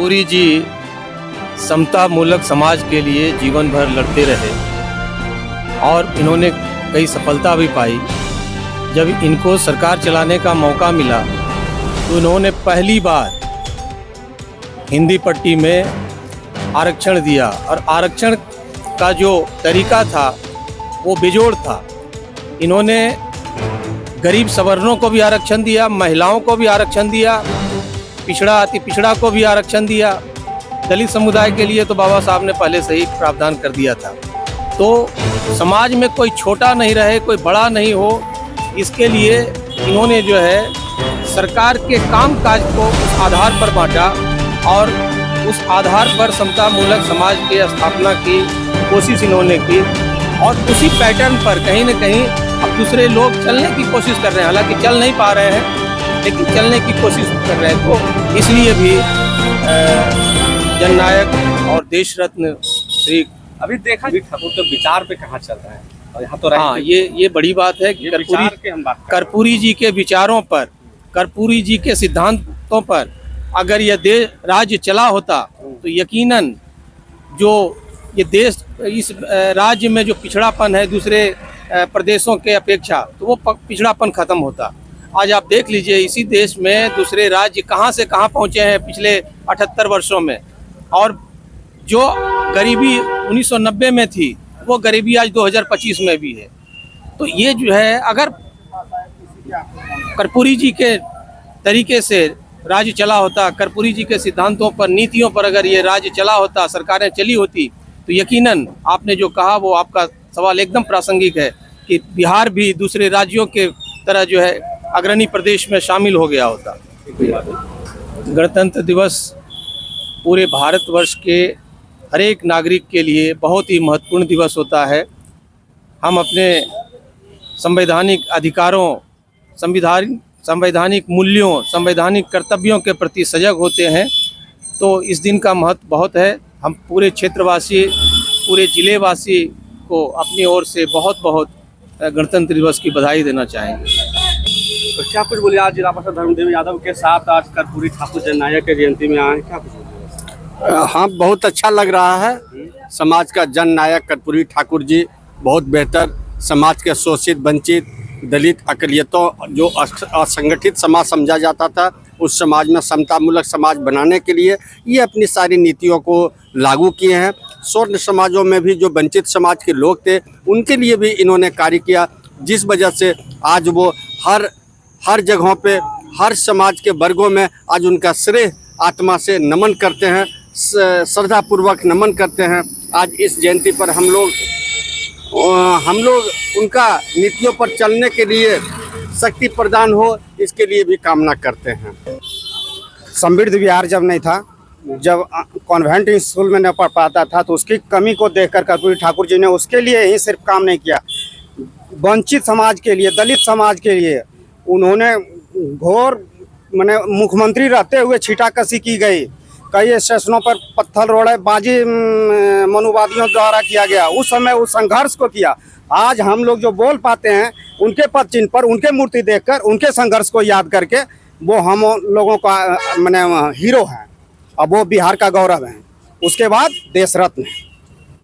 कर्पूरी जी समता मूलक समाज के लिए जीवन भर लड़ते रहे और इन्होंने कई सफलता भी पाई। जब इनको सरकार चलाने का मौका मिला तो इन्होंने पहली बार हिंदी पट्टी में आरक्षण दिया और आरक्षण का जो तरीका था वो बेजोड़ था। इन्होंने गरीब सवर्णों को भी आरक्षण दिया, महिलाओं को भी आरक्षण दिया, पिछड़ा अति पिछड़ा को भी आरक्षण दिया। दलित समुदाय के लिए तो बाबा साहब ने पहले से ही प्रावधान कर दिया था। तो समाज में कोई छोटा नहीं रहे, कोई बड़ा नहीं हो, इसके लिए इन्होंने जो है सरकार के काम काज को उस आधार पर बांटा और उस आधार पर समता मूलक समाज की स्थापना की कोशिश इन्होंने की। और उसी पैटर्न पर कहीं न कहीं अब दूसरे लोग चलने की कोशिश कर रहे हैं, हालांकि चल नहीं पा रहे हैं लेकिन चलने की कोशिश कर रहे हैं। तो इसलिए भी जननायक और देश रत्न श्री अभी देखा ठाकुर के विचार पे कहाँ चल रहा है और यहाँ तो हाँ ये बड़ी बात है कि कर्पूरी जी के विचारों पर, कर्पूरी जी के सिद्धांतों पर अगर यह देश राज्य चला होता तो यकीनन जो ये देश, इस राज्य में जो पिछड़ापन है दूसरे प्रदेशों के अपेक्षा, तो वो पिछड़ापन खत्म होता। आज आप देख लीजिए इसी देश में दूसरे राज्य कहाँ से कहाँ पहुँचे हैं पिछले 78 वर्षों में, और जो गरीबी 1990 में थी वो गरीबी आज 2025 में भी है। तो ये जो है अगर कर्पूरी जी के तरीके से राज्य चला होता, कर्पूरी जी के सिद्धांतों पर, नीतियों पर अगर ये राज्य चला होता, सरकारें चली होती, तो यकीनन आपने जो कहा वो आपका सवाल एकदम प्रासंगिक है कि बिहार भी दूसरे राज्यों के तरह जो है अग्रणी प्रदेश में शामिल हो गया होता। गणतंत्र दिवस पूरे भारतवर्ष के हर एक नागरिक के लिए बहुत ही महत्वपूर्ण दिवस होता है। हम अपने संवैधानिक अधिकारों, संवैधानिक मूल्यों, संवैधानिक कर्तव्यों के प्रति सजग होते हैं। तो इस दिन का महत्व बहुत है। हम पूरे क्षेत्रवासी, पूरे जिलेवासी को अपनी ओर से बहुत बहुत गणतंत्र दिवस की बधाई देना चाहेंगे। तो क्या कुछ बोले, आज जिला पार्षद धर्मदेव यादव के साथ आज कर्पूरी ठाकुर जननायक के जयंती में आए, क्या कुछ बोले? हाँ, बहुत अच्छा लग रहा है। समाज का जननायक कर्पूरी ठाकुर जी बहुत बेहतर, समाज के शोषित, वंचित, दलित, अकलियतों जो असंगठित समाज समझा जाता था, उस समाज में समतामूलक समाज बनाने के लिए ये अपनी सारी नीतियों को लागू किए हैं। स्वर्ण समाजों में भी जो वंचित समाज के लोग थे उनके लिए भी इन्होंने कार्य किया, जिस वजह से आज वो हर जगहों पे, हर समाज के वर्गों में आज उनका श्रेय आत्मा से नमन करते हैं, श्रद्धापूर्वक नमन करते हैं। आज इस जयंती पर हम लोग उनका नीतियों पर चलने के लिए शक्ति प्रदान हो, इसके लिए भी कामना करते हैं। समृद्ध बिहार जब नहीं था, जब कॉन्वेंट स्कूल में न पढ़ पाता था, तो उसकी कमी को देखकर कर्पूरी ठाकुर जी ने उसके लिए ही सिर्फ काम नहीं किया, वंचित समाज के लिए, दलित समाज के लिए उन्होंने घोर माने मुख्यमंत्री रहते हुए छीटाकशी की गई। कई स्टेशनों पर पत्थर रोड़ेबाजी मनुवादियों द्वारा किया गया। उस समय उस संघर्ष को किया। आज हम लोग जो बोल पाते हैं उनके पद चिन्ह पर, उनके मूर्ति देखकर, उनके संघर्ष को याद करके, वो हम लोगों का माने हीरो हैं। अब वो बिहार का गौरव है। उसके बाद देश रत्न है।